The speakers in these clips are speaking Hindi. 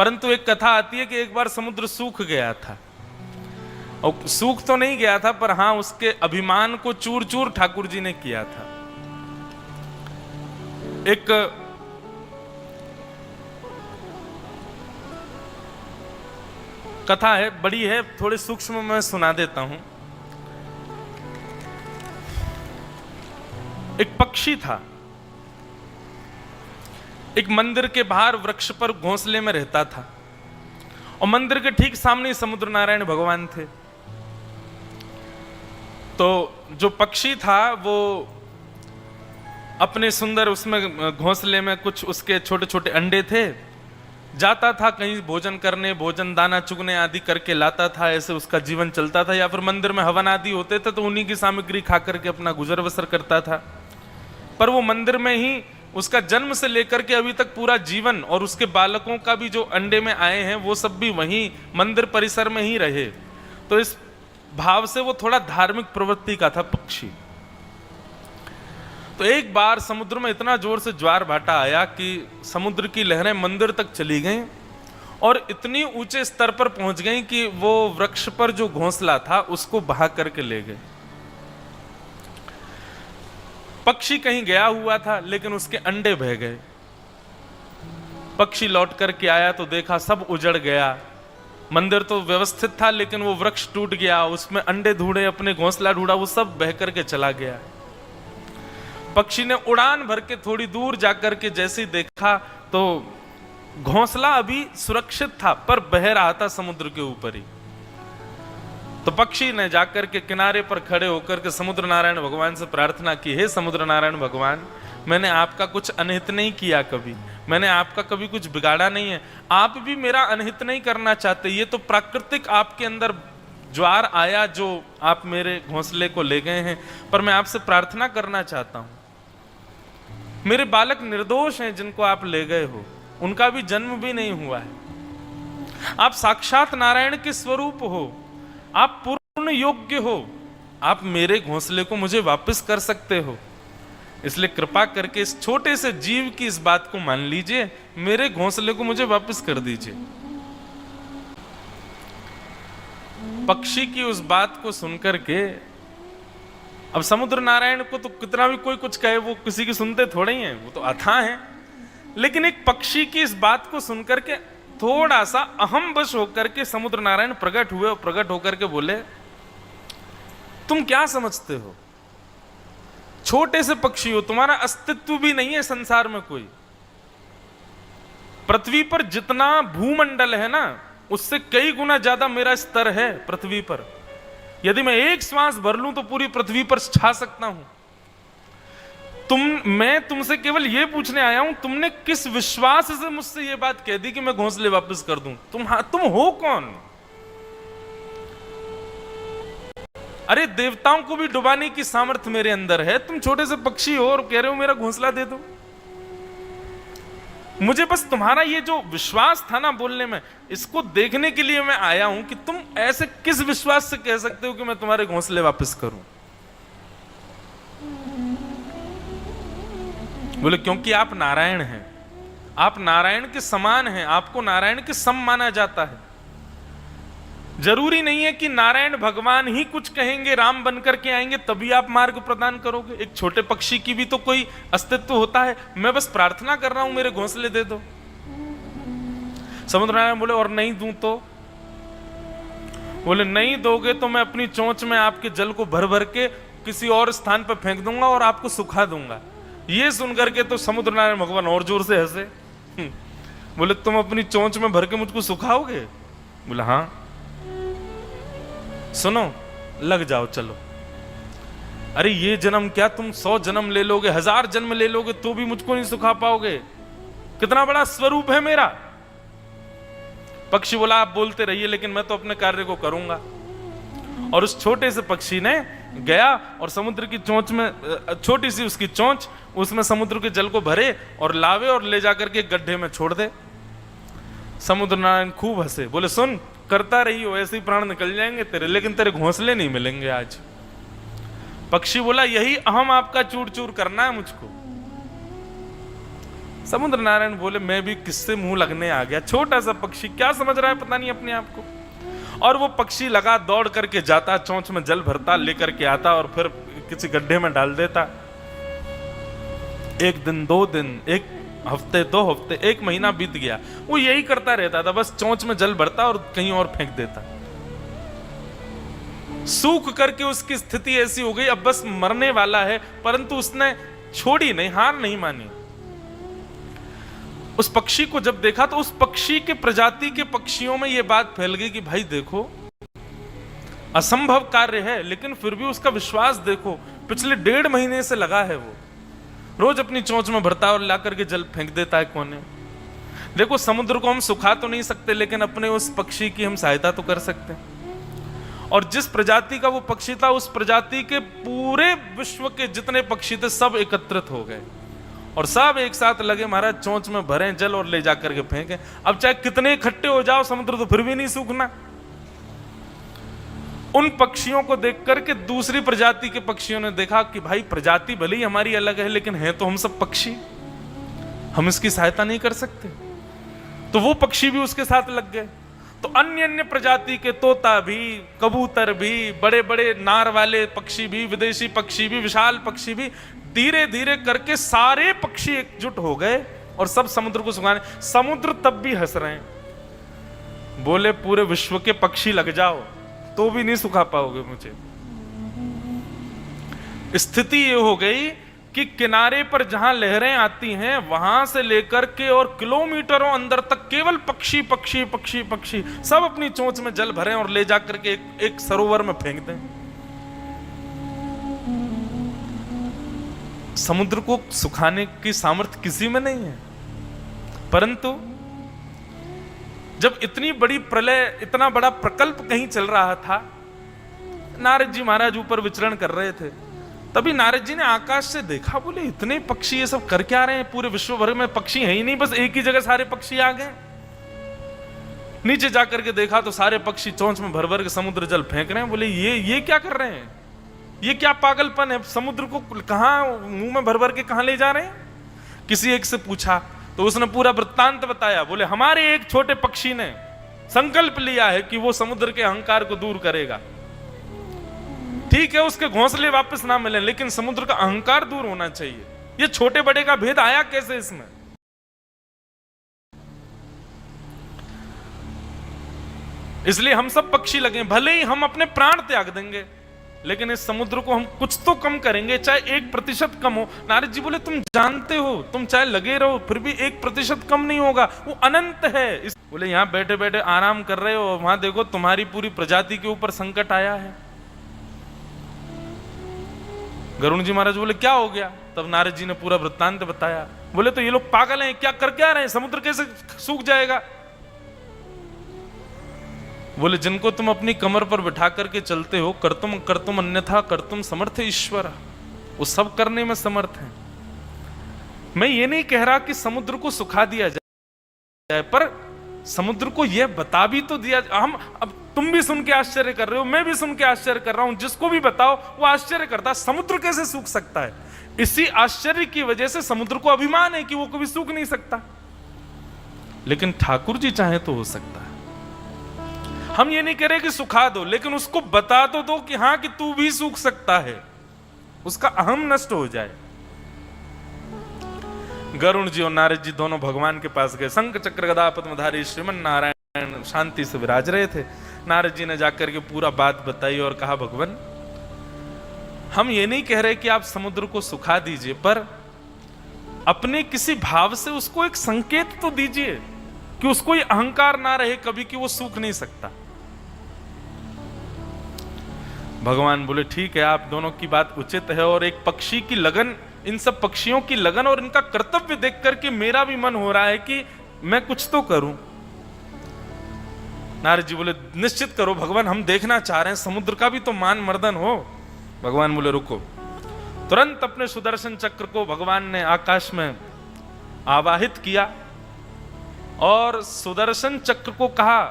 परंतु एक कथा आती है कि एक बार समुद्र सूख गया था, और सूख तो नहीं गया था पर हां उसके अभिमान को चूर चूर ठाकुर जी ने किया था। एक कथा है, बड़ी है, थोड़े सूक्ष्म में सुना देता हूं। एक पक्षी था, एक मंदिर के बाहर वृक्ष पर घोंसले में रहता था, और मंदिर के ठीक सामने समुद्र नारायण भगवान थे। तो जो पक्षी था वो अपने सुंदर उसमें घोंसले में कुछ उसके छोटे छोटे अंडे थे, जाता था कहीं भोजन करने, भोजन दाना चुगने आदि करके लाता था, ऐसे उसका जीवन चलता था। या फिर मंदिर में हवन आदि होते थे तो उन्हीं की सामग्री खा करके अपना गुजर बसर करता था। पर वो मंदिर में ही उसका जन्म से लेकर के अभी तक पूरा जीवन, और उसके बालकों का भी जो अंडे में आए हैं वो सब भी वहीं मंदिर परिसर में ही रहे। तो इस भाव से वो थोड़ा धार्मिक प्रवृत्ति का था पक्षी। तो एक बार समुद्र में इतना जोर से ज्वार भाटा आया कि समुद्र की लहरें मंदिर तक चली गईं, और इतनी ऊंचे स्तर पर पहुंच गईं कि वो वृक्ष पर जो घोंसला था उसको बहा करके ले गए। पक्षी कहीं गया हुआ था लेकिन उसके अंडे बह गए। पक्षी लौट करके आया तो देखा सब उजड़ गया। मंदिर तो व्यवस्थित था लेकिन वो वृक्ष टूट गया, उसमें अंडे ढूंढे, अपने घोंसला ढूंढा, वो सब बह करके चला गया। पक्षी ने उड़ान भर के थोड़ी दूर जाकर के जैसे देखा तो घोंसला अभी सुरक्षित था पर बह रहा था समुद्र के ऊपर ही। तो पक्षी ने जाकर के किनारे पर खड़े होकर के समुद्र नारायण भगवान से प्रार्थना की, हे समुद्र नारायण भगवान, मैंने आपका कुछ अनहित नहीं किया, कभी मैंने आपका कभी कुछ बिगाड़ा नहीं है, आप भी मेरा अनहित नहीं करना चाहते। ये तो प्राकृतिक आपके अंदर ज्वार आया जो आप मेरे घोंसले को ले गए हैं, पर मैं आपसे प्रार्थना करना चाहता हूं, मेरे बालक निर्दोष हैं जिनको आप ले गए हो, उनका भी जन्म भी नहीं हुआ है। आप साक्षात नारायण के स्वरूप हो, आप पूर्ण योग्य हो, आप मेरे घोंसले को मुझे वापस कर सकते हो, इसलिए कृपा करके इस छोटे से जीव की इस बात को मान लीजिए, मेरे घोंसले को मुझे वापस कर दीजिए। पक्षी की उस बात को सुनकर के, अब समुद्र नारायण को तो कितना भी कोई कुछ कहे वो किसी की सुनते थोड़े ही हैं, वो तो अथाह हैं, लेकिन एक पक्षी की इस बात को सुनकर के थोड़ा सा अहम वश होकर के समुद्र नारायण प्रकट हुए, और प्रकट होकर के बोले, तुम क्या समझते हो, छोटे से पक्षी हो, तुम्हारा अस्तित्व भी नहीं है संसार में कोई। पृथ्वी पर जितना भूमंडल है ना, उससे कई गुना ज्यादा मेरा स्तर है पृथ्वी पर। यदि मैं एक श्वास भर लूं तो पूरी पृथ्वी पर छा सकता हूं। मैं तुमसे केवल यह पूछने आया हूं, तुमने किस विश्वास से मुझसे यह बात कह दी कि मैं घोंसले वापस कर दूं? तुम हो कौन? अरे देवताओं को भी डुबाने की सामर्थ्य मेरे अंदर है, तुम छोटे से पक्षी हो और कह रहे हो मेरा घोंसला दे दो। मुझे बस तुम्हारा ये जो विश्वास था ना बोलने में, इसको देखने के लिए मैं आया हूं कि तुम ऐसे किस विश्वास से कह सकते हो कि मैं तुम्हारे घोंसले वापस करूं। बोले क्योंकि आप नारायण हैं, आप नारायण के समान हैं, आपको नारायण के सम माना जाता है। जरूरी नहीं है कि नारायण भगवान ही कुछ कहेंगे, राम बनकर के आएंगे तभी आप मार्ग प्रदान करोगे। एक छोटे पक्षी की भी तो कोई अस्तित्व होता है। मैं बस प्रार्थना कर रहा हूं, मेरे घोंसले दे दो। समुद्र नारायण बोले और नहीं दूं तो? बोले नहीं दोगे तो मैं अपनी चोंच में आपके जल को भर भर के किसी और स्थान पर फेंक दूंगा और आपको सुखा दूंगा। ये सुनकर के तो समुद्र नारायण भगवान और जोर से हंसे। बोले तुम अपनी चोंच में भर के मुझको सुखाओगे? बोला हाँ। सुनो, लग जाओ, चलो। अरे ये जन्म क्या, तुम 100 जन्म ले लोगे, 1000 जन्म ले लोगे तो भी मुझको नहीं सुखा पाओगे। कितना बड़ा स्वरूप है मेरा। पक्षी बोला आप बोलते रहिए, लेकिन मैं तो अपने कार्य को करूंगा। और उस छोटे से पक्षी ने गया और समुद्र की चोंच में, छोटी सी उसकी चोंच, उसमें समुद्र के जल को भरे और लावे और ले जाकर के गड्ढे में छोड़ दे। समुद्र नारायण खूब हंसे, बोले सुन, करता रही हो, ऐसे ही प्राण निकल जाएंगे तेरे, लेकिन तेरे घोंसले नहीं मिलेंगे आज। पक्षी बोला यही अहम आपका चूर चूर करना है मुझको। समुद्र नारायण बोले मैं भी किससे मुंह लगने आ गया, छोटा सा पक्षी क्या समझ रहा है पता नहीं अपने आप को। और वो पक्षी लगा दौड़ करके जाता, चोंच में जल भरता, लेकर के आता और फिर किसी गड्ढे में डाल देता। एक दिन, 2 दिन, 1 हफ्ते, 2 हफ्ते, 1 महीना बीत गया, वो यही करता रहता था, बस चोंच में जल भरता और कहीं और फेंक देता। सूख करके उसकी स्थिति ऐसी हो गई, अब बस मरने वाला है, परंतु उसने छोड़ी नहीं, हार नहीं मानी। उस पक्षी को जब देखा तो उस पक्षी के प्रजाति के पक्षियों में यह बात फैल गई कि भाई देखो, असंभव कार्य है, लेकिन फिर भी उसका विश्वास देखो, पिछले 1.5 महीने से लगा है, वो रोज अपनी चोंच में भरता है और ला करके जल फेंक देता है कोने। देखो, समुद्र को हम सुखा तो नहीं सकते, लेकिन अपने उस पक्षी की हम सहायता तो कर सकते हैं। और जिस प्रजाति का वो पक्षी था, उस प्रजाति के पूरे विश्व के जितने पक्षी थे सब एकत्रित हो गए और सब एक साथ लगे महाराज चोंच में भरें जल और ले जाकर के फेंकें। अब चाहे कितने इकट्ठे हो जाओ, समुद्र तो फिर भी नहीं सूखना। उन पक्षियों को देख करके दूसरी प्रजाति के पक्षियों ने देखा कि भाई प्रजाति भले ही हमारी अलग है, लेकिन है तो हम सब पक्षी, हम इसकी सहायता नहीं कर सकते। तो वो पक्षी भी उसके साथ लग गए। तो अन्य अन्य प्रजाति के तोता भी, कबूतर भी, बड़े बड़े नार वाले पक्षी भी, विदेशी पक्षी भी, विशाल पक्षी भी, धीरे धीरे करके सारे पक्षी एकजुट हो गए और सब समुद्र को सुखाने। समुद्र तब भी हंस रहे हैं, बोले पूरे विश्व के पक्षी लग जाओ तो भी नहीं सुखा पाओगे मुझे। स्थिति ये हो गई कि किनारे पर जहां लहरें आती हैं वहां से लेकर के और किलोमीटरों अंदर तक केवल पक्षी पक्षी पक्षी पक्षी सब अपनी चोंच में जल भरें और ले जाकर के एक सरोवर में फेंक दें। समुद्र को सुखाने की सामर्थ्य किसी में नहीं है, परंतु जब इतनी बड़ी प्रलय, इतना बड़ा प्रकल्प कहीं चल रहा था, नारद जी महाराज ऊपर विचरण कर रहे थे, तभी नारद जी ने आकाश से देखा, बोले इतने पक्षी ये सब कर क्या रहे हैं, पूरे विश्व भर में पक्षी है ही नहीं, बस एक ही जगह सारे पक्षी आ गए। नीचे जाकर के देखा तो सारे पक्षी चोंच में भर भर के समुद्र जल फेंक रहे हैं। बोले ये क्या कर रहे हैं, ये क्या पागलपन है, समुद्र को कहां मुंह में भर भर के कहां ले जा रहे हैं। किसी एक से पूछा तो उसने पूरा वृत्तांत बताया। बोले हमारे एक छोटे पक्षी ने संकल्प लिया है कि वो समुद्र के अहंकार को दूर करेगा। ठीक है, उसके घोंसले वापस ना मिले, लेकिन समुद्र का अहंकार दूर होना चाहिए। ये छोटे बड़े का भेद आया कैसे इसमें। इसलिए हम सब पक्षी लगे, भले ही हम अपने प्राण त्याग देंगे, लेकिन इस समुद्र को हम कुछ तो कम करेंगे, चाहे 1% कम हो। नारद जी बोले तुम जानते हो, तुम चाहे लगे रहो फिर भी 1% कम नहीं होगा, वो अनंत है। बोले यहां बैठे बैठे आराम कर रहे हो, वहां देखो तुम्हारी पूरी प्रजाति के ऊपर संकट आया है। गरुण जी महाराज बोले क्या हो गया। तब नारद जी ने पूरा वृत्तांत बताया। बोले तो ये लोग पागल हैं, क्या कर क्या रहे हैं, समुद्र कैसे सूख जाएगा। बोले जिनको तुम अपनी कमर पर बिठा करके चलते हो, कर्तुम अन्यथा कर्तुम समर्थ ईश्वर, वो सब करने में समर्थ है। मैं ये नहीं कह रहा कि समुद्र को सुखा दिया जाए, पर समुद्र को यह बता भी तो दिया। हम अब तुम भी सुन के आश्चर्य कर रहे हो, मैं भी सुन के आश्चर्य कर रहा हूं, जिसको भी बताओ वो आश्चर्य करता है, समुद्र कैसे सूख सकता है। इसी आश्चर्य की वजह से समुद्र को अभिमान है कि वो कभी सूख नहीं सकता, लेकिन ठाकुर जी चाहे तो हो सकता है। हम ये नहीं कह रहे कि सुखा दो, लेकिन उसको बता तो दो कि हाँ कि तू भी सूख सकता है, उसका अहम नष्ट हो जाए। गरुण जी और नारद जी दोनों भगवान के पास गए। शंख चक्र गदा पद्मधारी श्रीमन नारायण शांति से विराज रहे थे। नारद जी ने जाकर के पूरा बात बताई और कहा भगवान, हम ये नहीं कह रहे कि आप समुद्र को सुखा दीजिए, पर अपने किसी भाव से उसको एक संकेत तो दीजिए कि उसको ये अहंकार ना रहे कभी कि वो सूख नहीं सकता। भगवान बोले ठीक है, आप दोनों की बात उचित है, और एक पक्षी की लगन, इन सब पक्षियों की लगन और इनका कर्तव्य देख करके मेरा भी मन हो रहा है कि मैं कुछ तो करूं। नारद जी बोले निश्चित करो भगवान, हम देखना चाह रहे हैं, समुद्र का भी तो मान मर्दन हो। भगवान बोले रुको। तुरंत अपने सुदर्शन चक्र को भगवान ने आकाश में आवाहित किया और सुदर्शन चक्र को कहा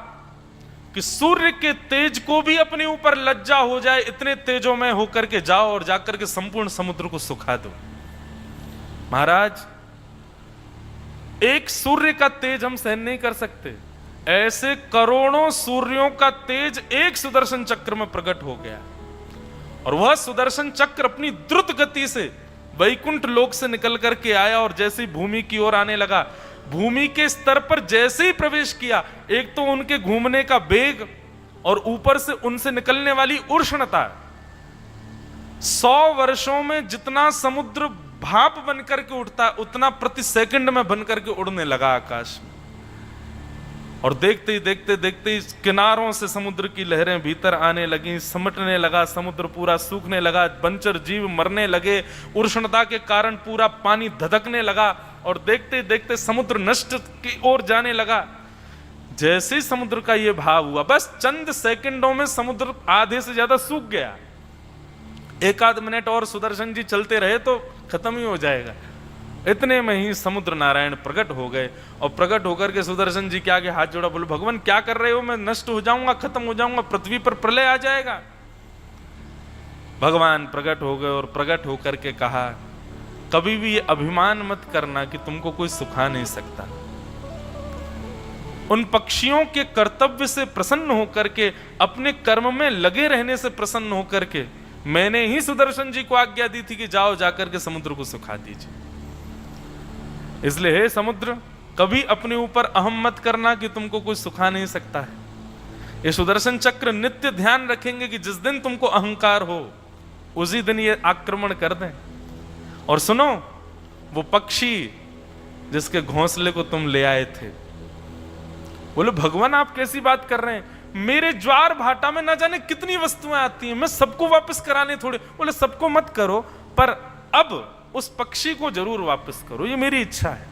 कि सूर्य के तेज को भी अपने ऊपर लज्जा हो जाए, इतने तेजों में होकर के जाओ और जाकर के संपूर्ण समुद्र को सुखा दो। महाराज एक सूर्य का तेज हम सहन नहीं कर सकते, ऐसे करोड़ों सूर्यों का तेज एक सुदर्शन चक्र में प्रकट हो गया। और वह सुदर्शन चक्र अपनी द्रुत गति से वैकुंठ लोक से निकल करके आया और जैसे ही भूमि की ओर आने लगा, भूमि के स्तर पर जैसे ही प्रवेश किया, एक तो उनके घूमने का वेग और ऊपर से उनसे निकलने वाली उष्णता, 100 वर्षों में जितना समुद्र भाप बनकर के उठता उतना प्रति सेकंड में बनकर के उड़ने लगा आकाश में। और देखते ही देखते देखते ही किनारों से समुद्र की लहरें भीतर आने लगी, सिमटने लगा, समुद्र पूरा सूखने लगा, बंचर जीव मरने लगे, उष्णता के कारण पूरा पानी धधकने लगा और देखते देखते समुद्र नष्ट की ओर जाने लगा। जैसे ही समुद्र का यह भाव हुआ, बस चंद सेकंडों में समुद्र आधे से ज्यादा सूख गया। एक आध मिनट और सुदर्शन जी चलते रहे तो खत्म ही हो जाएगा। इतने में ही समुद्र नारायण प्रकट हो गए और प्रकट होकर के सुदर्शन जी के आगे हाथ जोड़ा, बोले भगवान क्या कर रहे हो, मैं नष्ट हो जाऊंगा, खत्म हो जाऊंगा, पृथ्वी पर प्रलय आ जाएगा। भगवान प्रकट हो गए और प्रकट होकर के कहा, कभी भी ये अभिमान मत करना कि तुमको कोई सुखा नहीं सकता। उन पक्षियों के कर्तव्य से प्रसन्न होकर के, अपने कर्म में लगे रहने से प्रसन्न होकर के मैंने ही सुदर्शन जी को आज्ञा दी थी कि जाओ जाकर के समुद्र को सुखा दीजिए। इसलिए हे समुद्र, कभी अपने ऊपर अहम मत करना कि तुमको कोई सुखा नहीं सकता है। ये सुदर्शन चक्र नित्य ध्यान रखेंगे कि जिस दिन तुमको अहंकार हो उसी दिन ये आक्रमण कर दें। और सुनो, वो पक्षी जिसके घोंसले को तुम ले आए थे, बोले भगवान आप कैसी बात कर रहे हैं, मेरे ज्वार भाटा में ना जाने कितनी वस्तुएं आती हैं, मैं सबको वापस कराने थोड़े। बोले सबको मत करो, पर अब उस पक्षी को जरूर वापस करो, ये मेरी इच्छा है।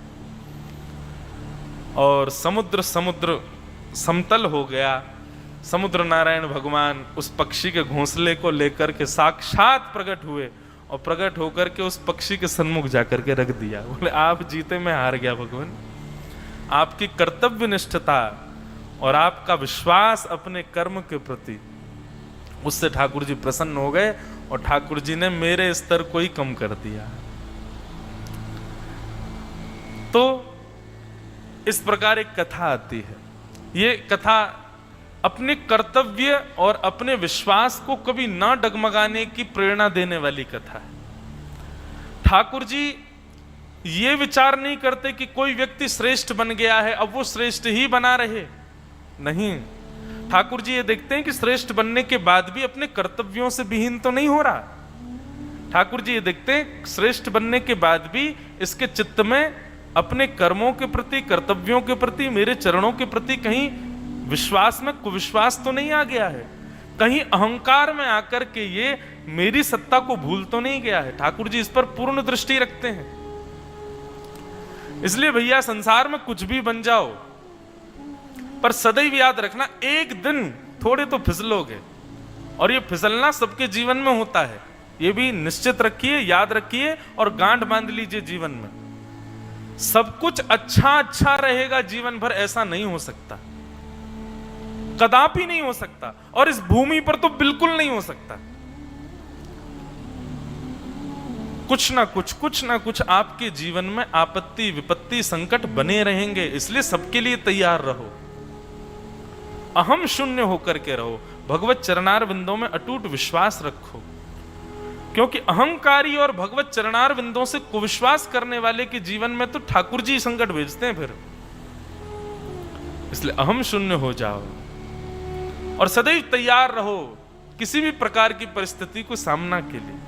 और समुद्र समतल हो गया। समुद्र नारायण भगवान उस पक्षी के घोंसले को लेकर के साक्षात प्रकट हुए और प्रकट होकर के उस पक्षी के सन्मुख जाकर के रख दिया। बोले आप जीते, मैं हार गया भगवान। आपकी कर्तव्य निष्ठता और आपका विश्वास अपने कर्म के प्रति, उससे ठाकुर जी प्रसन्न हो गए और ठाकुर जी ने मेरे स्तर को ही कम कर दिया। तो इस प्रकार एक कथा आती है। ये कथा अपने कर्तव्य और अपने विश्वास को कभी ना डगमगाने की प्रेरणा देने वाली कथा है। ठाकुर जी ये विचार नहीं करते कि कोई व्यक्ति श्रेष्ठ बन गया है अब वो श्रेष्ठ ही बना रहे, नहीं। ठाकुर जी ये देखते हैं कि श्रेष्ठ बनने के बाद भी अपने कर्तव्यों से विहीन तो नहीं हो रहा। ठाकुर जी ये देखते हैं श्रेष्ठ बनने के बाद भी इसके चित्त में अपने कर्मों के प्रति, कर्तव्यों के प्रति, मेरे चरणों के प्रति कहीं विश्वास में कुविश्वास तो नहीं आ गया है, कहीं अहंकार में आकर के ये मेरी सत्ता को भूल तो नहीं गया है। ठाकुर जी इस पर पूर्ण दृष्टि रखते हैं। इसलिए भैया संसार में कुछ भी बन जाओ, पर सदैव याद रखना एक दिन थोड़े तो फिसलोगे, और ये फिसलना सबके जीवन में होता है। ये भी निश्चित रखिए, याद रखिए और गांठ बांध लीजिए जीवन में। सब कुछ अच्छा रहेगा जीवन भर, ऐसा नहीं हो सकता, कदापि नहीं हो सकता, और इस भूमि पर तो बिल्कुल नहीं हो सकता। कुछ ना कुछ आपके जीवन में आपत्ति, विपत्ति, संकट बने रहेंगे। इसलिए सबके लिए तैयार रहो, अहम शून्य होकर के रहो, भगवत चरणार बिंदों में अटूट विश्वास रखो, क्योंकि अहंकारी और भगवत चरणार बिंदों से कुविश्वास करने वाले के जीवन में तो ठाकुर जी संकट भेजते हैं फिर। इसलिए अहम शून्य हो जाओ और सदैव तैयार रहो किसी भी प्रकार की परिस्थिति को सामना के लिए।